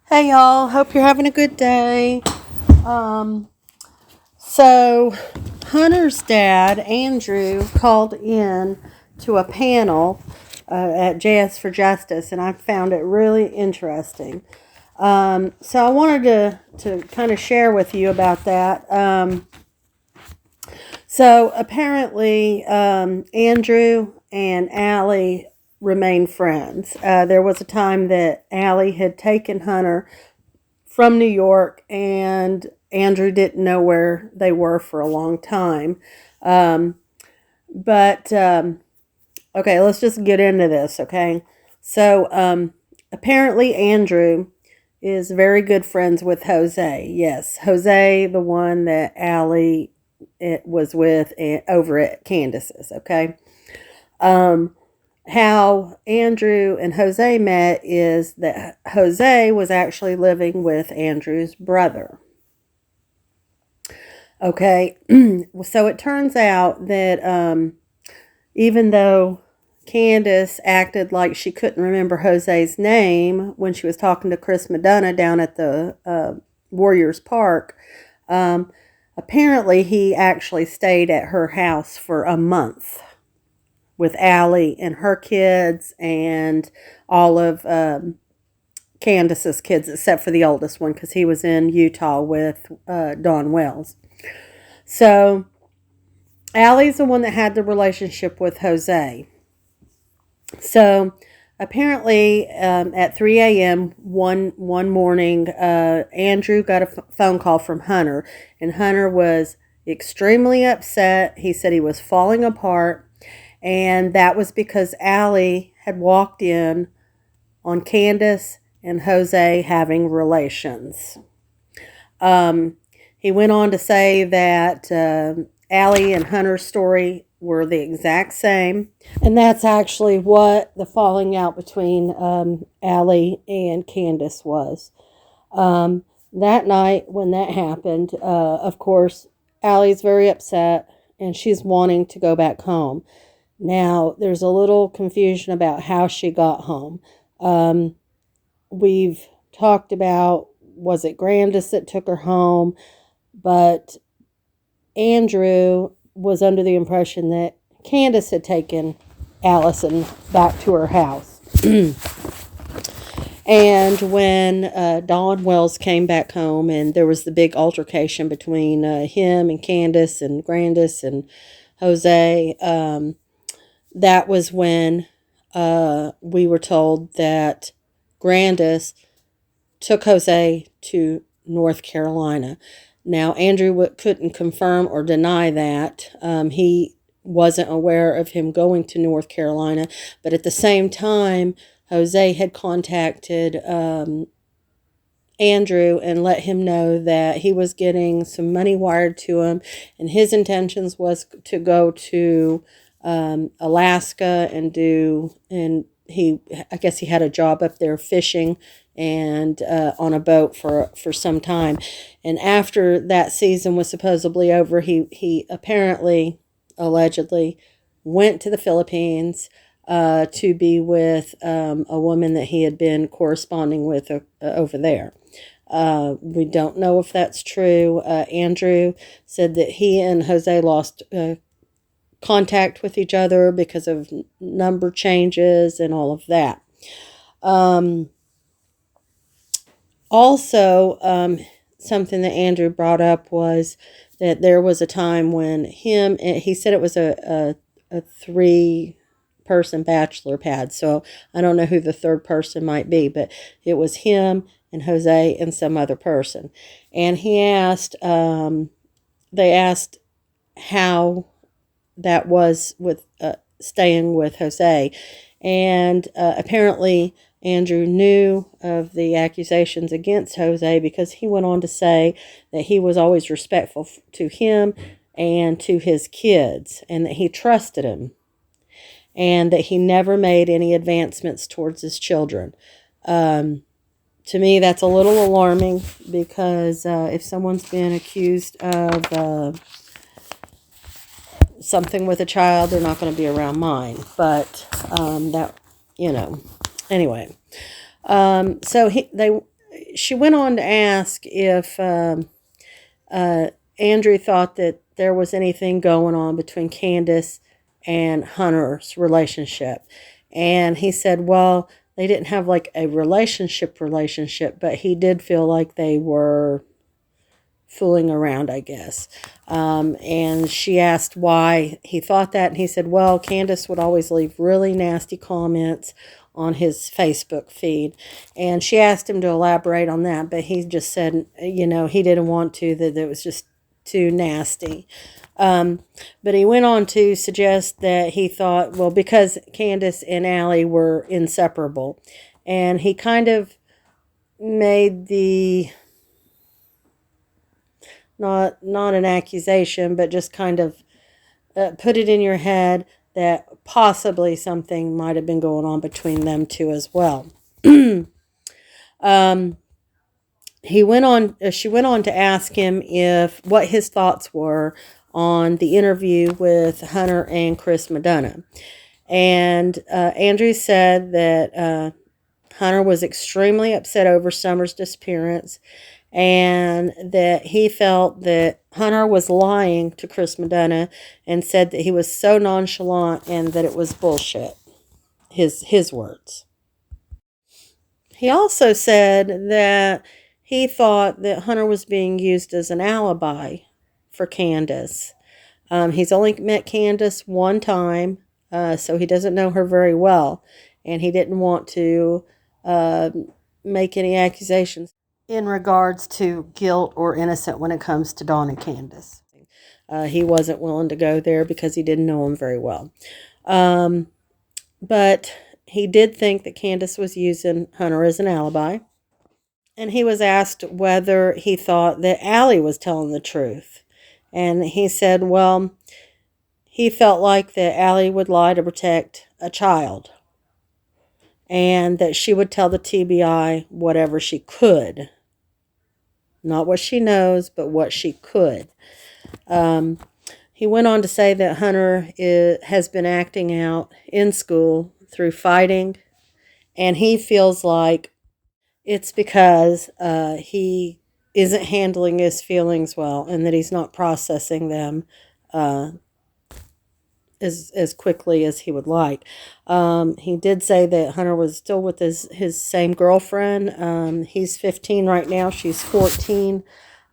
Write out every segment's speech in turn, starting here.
Hey y'all, hope you're having a good day. So Hunter's dad, Andrew, called in to a panel at JS for Justice, and I found it really interesting. So I wanted to kind of share with you about that. So apparently, Andrew and Allie remain friends. There was a time that Allie had taken Hunter from New York, and Andrew didn't know where they were for a long time. Um, but okay, let's just get into this, okay? So apparently, Andrew is very good friends with Jose. Yes, Jose, the one that Allie was with over at Candace's, okay? Um, how Andrew and Jose met is that Jose was actually living with Andrew's brother. Okay, so it turns out that even though Candace acted like she couldn't remember Jose's name when she was talking to Chris Madonna down at the Warriors Park, um, apparently he actually stayed at her house for a month with Allie and her kids and all of Candace's kids, except for the oldest one, because he was in Utah with Dawn Wells. So Allie's the one that had the relationship with Jose. So apparently at 3 a.m. one morning, Andrew got a phone call from Hunter, and Hunter was extremely upset. He said he was falling apart, and that was because Allie had walked in on Candace and Jose having relations. He went on to say that Allie and Hunter's story were the exact same, and that's actually what the falling out between Allie and Candace was. That night when that happened, of course, Allie's very upset, and she's wanting to go back home. Now, there's a little confusion about how she got home. We've talked about, was it Grandis that took her home? But Andrew was under the impression that Candace had taken Allison back to her house. And when Dawn Wells came back home and there was the big altercation between him and Candace and Grandis and Jose, that was when we were told that Grandis took Jose to North Carolina. Now, Andrew couldn't confirm or deny that. He wasn't aware of him going to North Carolina, but at the same time, Jose had contacted Andrew and let him know that he was getting some money wired to him, and his intentions was to go to Alaska and I guess he had a job up there fishing and on a boat for some time. And after that season was supposedly over, he apparently, allegedly, went to the Philippines to be with a woman that he had been corresponding with over there. We don't know if that's true. Andrew said that he and Jose lost contact with each other because of number changes and all of that. Also, something that Andrew brought up was that there was a time when he said it was a 3-person bachelor pad. So I don't know who the third person might be, but it was him and Jose and some other person. And they asked how that was with staying with Jose. And apparently Andrew knew of the accusations against Jose because he went on to say that he was always respectful to him and to his kids, and that he trusted him, and that he never made any advancements towards his children. To me, that's a little alarming because if someone's been accused of something with a child, they're not going to be around mine. But anyway. So she went on to ask if Andrew thought that there was anything going on between Candace and Hunter's relationship. And he said, well, they didn't have like a relationship, but he did feel like they were fooling around, I guess. And she asked why he thought that, and he said, well, Candace would always leave really nasty comments on his Facebook feed. And she asked him to elaborate on that, but he just said, he didn't want to, that it was just too nasty. But he went on to suggest that he thought, well, because Candace and Allie were inseparable, and he kind of made the not an accusation, but just kind of put it in your head that possibly something might have been going on between them two as well. She went on to ask him what his thoughts were on the interview with Hunter and Chris Madonna. And Andrew said that Hunter was extremely upset over Summer's disappearance, and that he felt that Hunter was lying to Chris Madonna, and said that he was so nonchalant and that it was bullshit. His words. He also said that he thought that Hunter was being used as an alibi for Candace. He's only met Candace one time, so he doesn't know her very well, and he didn't want to make any accusations in regards to guilt or innocent when it comes to Dawn and Candace. He wasn't willing to go there because he didn't know them very well. But he did think that Candace was using Hunter as an alibi. And he was asked whether he thought that Allie was telling the truth. And he said, well, he felt like that Allie would lie to protect a child, and that she would tell the TBI whatever she could. Not what she knows, but what she could. He went on to say that Hunter has been acting out in school through fighting, and he feels like it's because he isn't handling his feelings well, and that he's not processing them as quickly as he would like. He did say that Hunter was still with his same girlfriend. He's 15 right now. She's 14.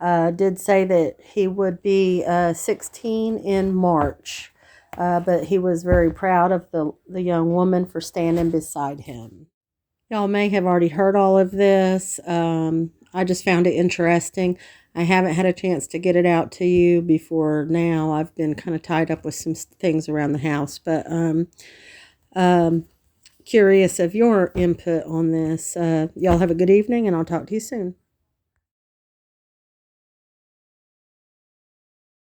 Did say that he would be 16 in March. But he was very proud of the young woman for standing beside him. Y'all may have already heard all of this. I just found it interesting. I haven't had a chance to get it out to you before now. I've been kind of tied up with some things around the house, but curious of your input on this. Y'all have a good evening, and I'll talk to you soon.